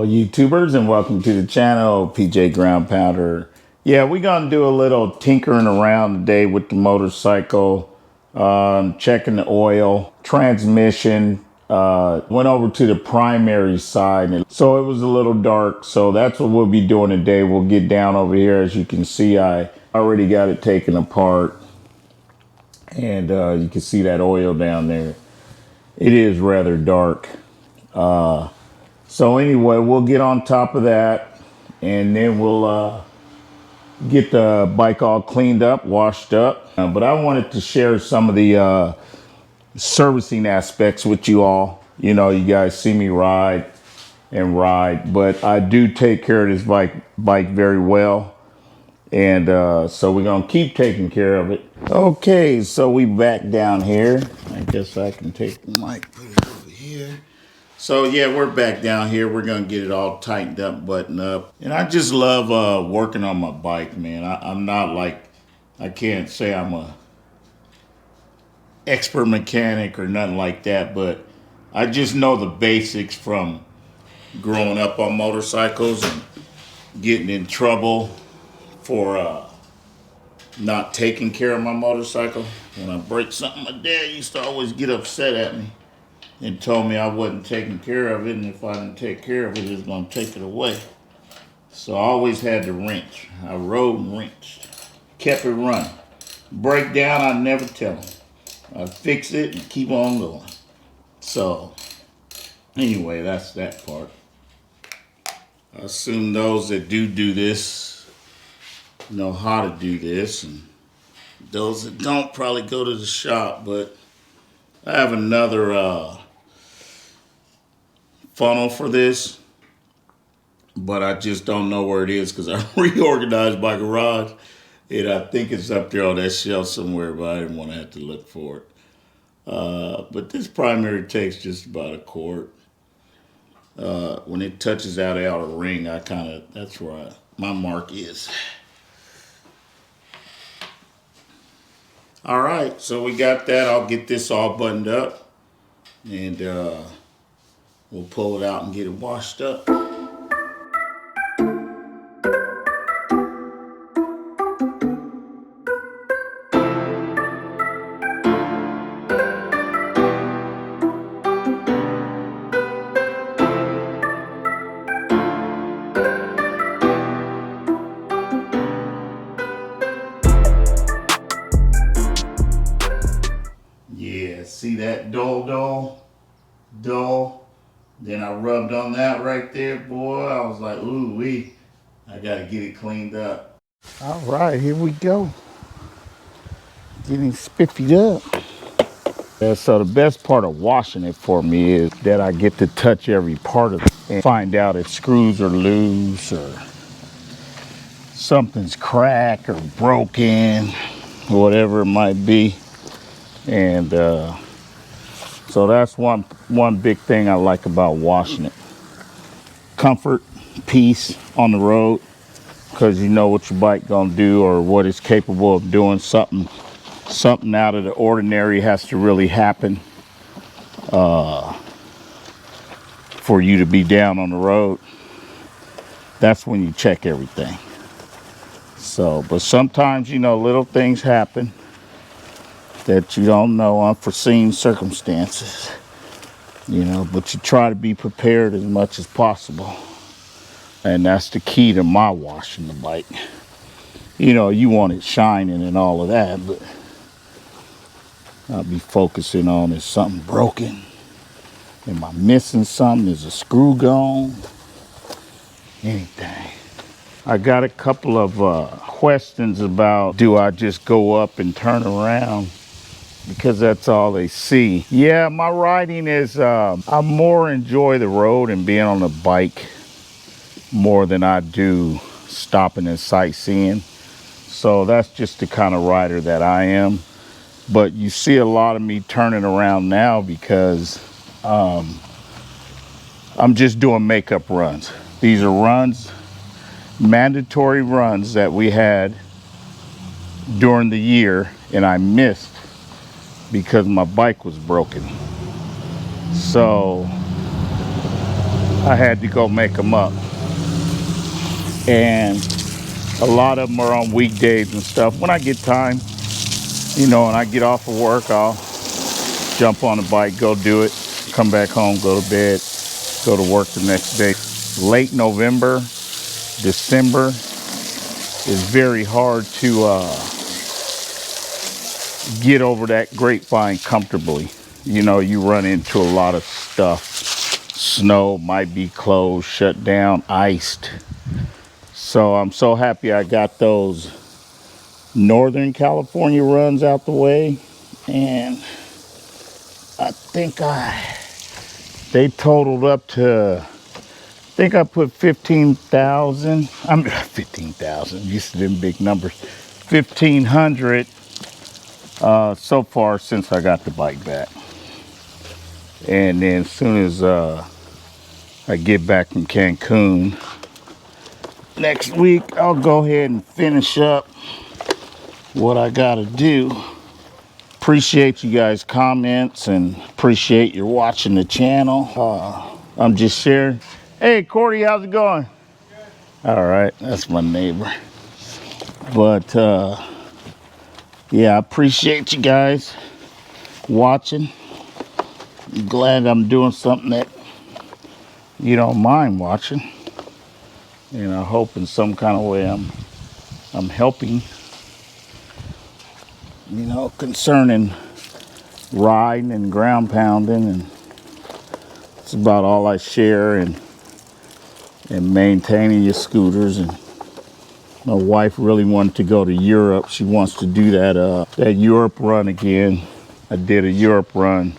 Hello YouTubers and welcome to the channel, PJ Ground Pounder. Yeah, we're gonna do a little tinkering around today with the motorcycle, checking the oil, transmission, went over to the primary side, and so it was a little dark, so that's what we'll be doing today. We'll get down over here. As you can see, I already got it taken apart, and you can see that oil down there. It is rather dark. So anyway, we'll get on top of that, and then we'll get the bike all cleaned up, washed up. But I wanted to share some of the servicing aspects with you all. You know, you guys see me ride and ride, but I do take care of this bike very well. And so we're going to keep taking care of it. Okay, so we back down here. I guess I can take the mic, put it over here. So yeah, we're back down here. We're gonna get it all tightened up, buttoned up. And I just love working on my bike, man. I'm not like, I can't say I'm a expert mechanic or nothing like that, but I just know the basics from growing up on motorcycles and getting in trouble for not taking care of my motorcycle. When I break something, my dad used to always get upset at me and told me I wasn't taking care of it, and if I didn't take care of it, he was going to take it away. So I always had to wrench. I rode and wrenched. Kept it running. Break down, I never tell him. I fix it and keep on going. So anyway, that's that part. I assume those that do this know how to do this, and those that don't probably go to the shop. But I have another funnel for this, but I just don't know where it is because I reorganized my garage, and I think it's up there on that shelf somewhere, but I didn't want to have to look for it. But this primary takes just about a quart. When it touches out of outer ring, that's where my mark is. All right, so we got that. I'll get this all buttoned up, and we'll pull it out and get it washed up. Yeah, see that dull? Then I rubbed on that right there, boy. I was like, ooh wee, I gotta get it cleaned up. All right, here we go. Getting spiffied up. Yeah, so the best part of washing it for me is that I get to touch every part of it and find out if screws are loose or something's cracked or broken, whatever it might be. And so that's one big thing I like about washing it. Comfort, peace on the road, because you know what your bike gonna do or what it's capable of doing. Something out of the ordinary has to really happen for you to be down on the road. That's when you check everything. So, but sometimes, you know, little things happen that you don't know, unforeseen circumstances, you know, but you try to be prepared as much as possible. And that's the key to my washing the bike. You know, you want it shining and all of that, but I'll be focusing on, is something broken? Am I missing something? Is a screw gone? Anything. I got a couple of questions about, do I just go up and turn around? Because that's all they see. Yeah, my riding is, I more enjoy the road and being on the bike more than I do stopping and sightseeing. So that's just the kind of rider that I am. But you see a lot of me turning around now because I'm just doing makeup runs. These are runs, mandatory runs that we had during the year, and I missed because my bike was broken. So I had to go make them up. And a lot of them are on weekdays and stuff. When I get time, you know, and I get off of work, I'll jump on the bike, go do it, come back home, go to bed, go to work the next day. Late November, December is very hard to get over that grapevine comfortably. You know, you run into a lot of stuff. Snow might be closed, shut down, iced. So I'm so happy I got those Northern California runs out the way. And I think they totaled up to, I think I put 15,000. I'm 15,000, used to them big numbers. 1,500 so far since I got the bike back. And then as soon as I get back from Cancun next week, I'll go ahead and finish up what I gotta do. Appreciate you guys' comments and appreciate your watching the channel. I'm just sharing. Hey Cordy, how's it going? Good. All right, that's my neighbor. But yeah, I appreciate you guys watching. I'm glad I'm doing something that you don't mind watching. And I hope in some kind of way I'm helping, you know, concerning riding and ground pounding, and it's about all I share, and maintaining your scooters. And my wife really wanted to go to Europe. She wants to do that Europe run again. I did a Europe run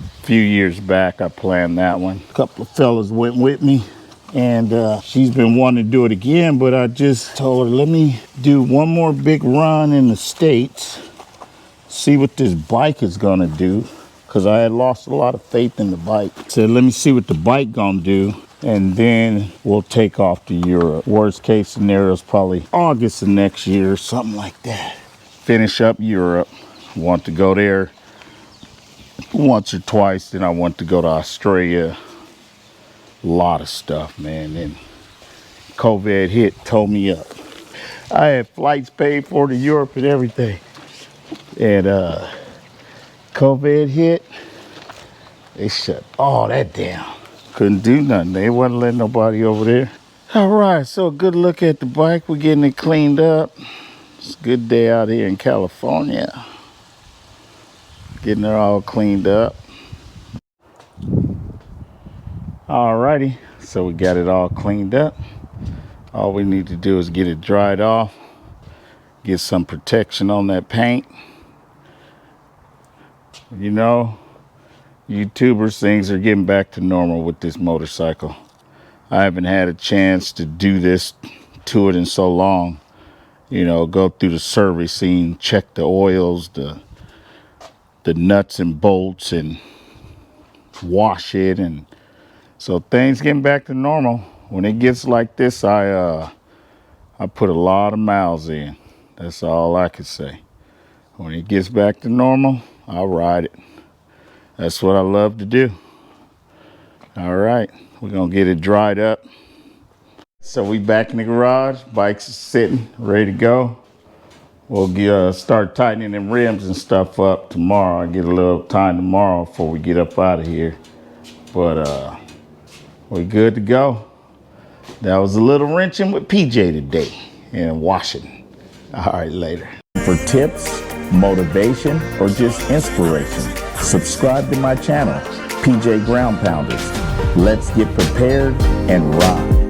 a few years back. I planned that one. A couple of fellas went with me, and she's been wanting to do it again, but I just told her, let me do one more big run in the States, see what this bike is gonna do, because I had lost a lot of faith in the bike. Said, let me see what the bike gonna do, and then we'll take off to Europe. Worst case scenario is probably August of next year, something like that. Finish up Europe. Want to go there once or twice, then I want to go to Australia. A lot of stuff, man. And COVID hit, tore me up. I had flights paid for to Europe and everything. And COVID hit, they shut all that down. Couldn't do nothing. They wasn't letting nobody over there. All right, so good look at the bike. We're getting it cleaned up. It's a good day out here in California. Getting it all cleaned up. All righty, so we got it all cleaned up. All we need to do is get it dried off, get some protection on that paint. You know, YouTubers, things are getting back to normal with this motorcycle. I haven't had a chance to do this to it in so long. You know, go through the servicing, check the oils, the nuts and bolts, and wash it. And so things getting back to normal. When it gets like this, I put a lot of miles in. That's all I can say. When it gets back to normal, I'll ride it. That's what I love to do. All right, we're gonna get it dried up. So we back in the garage, bike's sitting, ready to go. We'll start tightening them rims and stuff up tomorrow. I get a little time tomorrow before we get up out of here. But we're good to go. That was a little wrenching with PJ today and washing. All right, later. For tips, motivation, or just inspiration, subscribe to my channel, PJ Ground Pounders. Let's get prepared and ride.